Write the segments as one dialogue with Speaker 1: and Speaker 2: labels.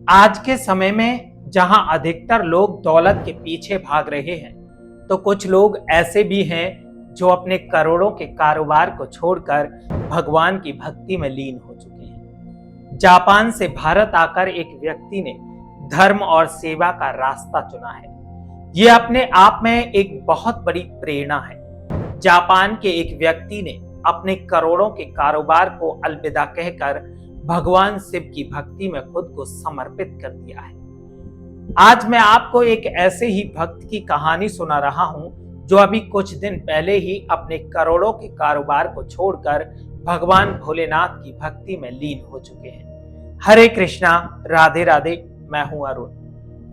Speaker 1: आज के समय में जहां अधिकतर लोग दौलत के पीछे भाग रहे हैं, तो कुछ लोग ऐसे भी हैं जो अपने करोड़ों के कारोबार को छोड़कर भगवान की भक्ति में लीन हो चुके हैं। जापान से भारत आकर एक व्यक्ति ने धर्म और सेवा का रास्ता चुना है। ये अपने आप में एक बहुत बड़ी प्रेरणा है। जापान के एक व्यक्ति ने अपने करोड़ों के कारोबार को अलविदा कहकर भगवान शिव की भक्ति में खुद को समर्पित कर दिया है। आज मैं आपको एक ऐसे ही भक्त की कहानी सुना रहा हूं जो अभी कुछ दिन पहले ही अपने करोड़ों के कारोबार को छोड़कर भगवान भोलेनाथ की भक्ति में लीन हो चुके हैं। हरे कृष्णा, राधे राधे। मैं हूं अरुण।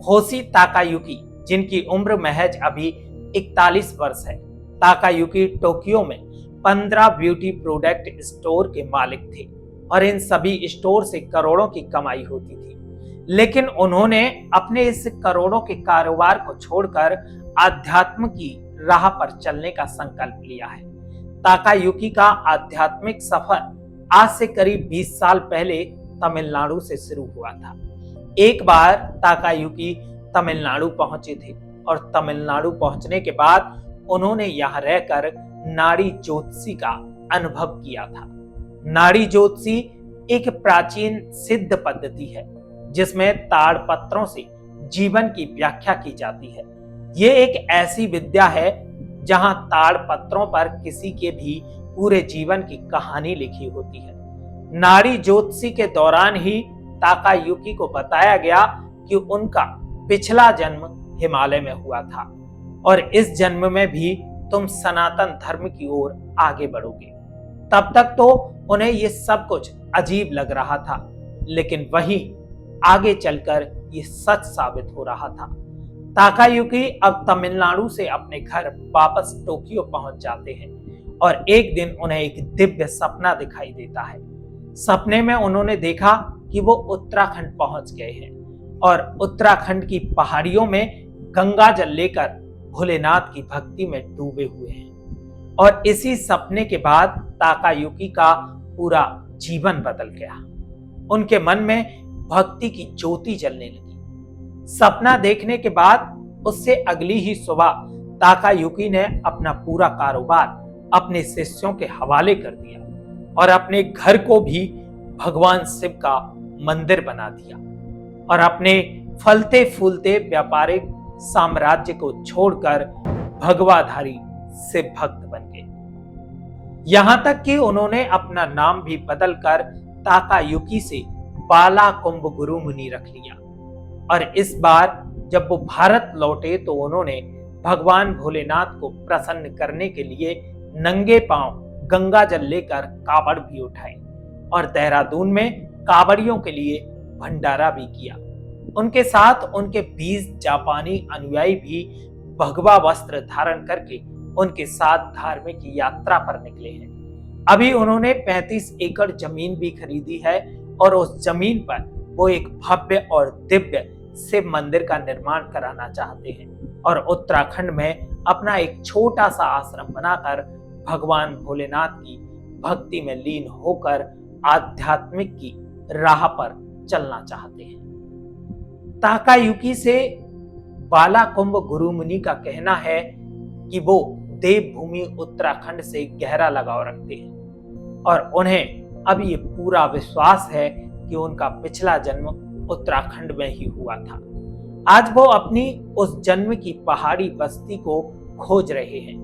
Speaker 1: होशी ताकायुकी, जिनकी उम्र महज अभी 41 वर्ष है। ताकायुकी टोक्यो में 15 ब्यूटी प्रोडक्ट स्टोर के मालिक थे और इन सभी स्टोर से करोड़ों की कमाई होती थी। लेकिन उन्होंने अपने इस करोड़ों के कारोबार को छोड़कर आध्यात्म की राह पर चलने का संकल्प लिया है। ताकायुकी का आध्यात्मिक सफर आज से करीब 20 साल पहले तमिलनाडु से शुरू हुआ था। एक बार ताकायुकी तमिलनाडु पहुंचे थे और तमिलनाडु पहुंचने के बाद उन्होंने यहाँ रहकर नाड़ी ज्योतिषी का अनुभव किया था। नाड़ी ज्योतिषी एक प्राचीन सिद्ध पद्धति है जिसमें ताड़पत्रों से जीवन की व्याख्या की जाती है। ये एक ऐसी विद्या है जहां ताड़पत्रों पर किसी के भी पूरे जीवन की कहानी लिखी होती है। नाड़ी ज्योतिषी के दौरान ही ताकायुकी को बताया गया कि उनका पिछला जन्म हिमालय में हुआ था और इस जन्म में भी तुम सनातन धर्म की ओर आगे बढ़ोगे। तब तक तो उन्हें ये सब कुछ अजीब लग रहा था, लेकिन वही आगे चलकर ये सच साबित हो रहा था। ताकायुकी अब तमिलनाडु से अपने घर वापस टोक्यो पहुंच जाते हैं और एक दिन उन्हें एक दिव्य सपना दिखाई देता है। सपने में उन्होंने देखा कि वो उत्तराखंड पहुंच गए हैं और उत्तराखंड की पहाड़ियों में गंगा जल लेकर भोलेनाथ की भक्ति में डूबे हुए हैं। और इसी सपने के बाद ताकायुकी का पूरा जीवन बदल गया। उनके मन में भक्ति की ज्योति जलने लगी। सपना देखने के बाद उससे अगली ही सुबह ताकायुकी ने अपना पूरा कारोबार अपने शिष्यों के हवाले कर दिया और अपने घर को भी भगवान शिव का मंदिर बना दिया और अपने फलते फूलते व्यापारिक साम्राज्य को छोड़कर भगवाधारी शिव भक्त बन गए। यहां तक कि उन्होंने अपना नाम भी बदलकर ताकायुकी से बाला कुंभ गुरु मुनि रख लिया। और इस बार जब वो भारत लौटे तो उन्होंने भगवान भोलेनाथ को प्रसन्न करने के लिए नंगे पांव गंगा जल लेकर कावड़ भी उठाई और देहरादून में कावड़ियों के लिए भंडारा भी किया। उनके साथ उनके 20 जापानी अनुयायी भी भगवा वस्त्र धारण करके उनके साथ धार्मिक यात्रा पर निकले हैं। अभी उन्होंने 35 एकड़ जमीन भी खरीदी है और उस जमीन पर वो एक भव्य और दिव्य शिव मंदिर का निर्माण कराना चाहते हैं और उत्तराखंड में अपना एक छोटा सा आश्रम बनाकर भगवान भोलेनाथ की भक्ति में लीन होकर आध्यात्मिक की राह पर चलना चाहते हैं। ताकायुकी से बाला कुंभ गुरु मुनि का कहना है कि वो देवभूमि उत्तराखंड से गहरा लगाव रखते हैं और उन्हें अब ये पूरा विश्वास है कि उनका पिछला जन्म उत्तराखंड में ही हुआ था। आज वो अपनी उस जन्म की पहाड़ी बस्ती को खोज रहे हैं।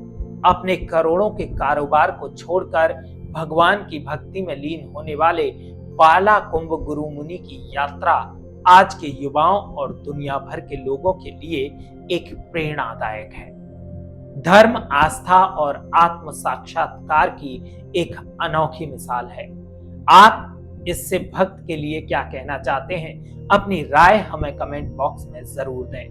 Speaker 1: अपने करोड़ों के कारोबार को छोड़कर भगवान की भक्ति में लीन होने वाले बाला कुंभ गुरु मुनि की यात्रा आज के युवाओं और दुनिया भर के लोगों के लिए एक प्रेरणादायक है। धर्म, आस्था और आत्म साक्षात्कार की एक अनोखी मिसाल है। आप इससे भक्त के लिए क्या कहना चाहते हैं? अपनी राय हमें कमेंट बॉक्स में जरूर दें।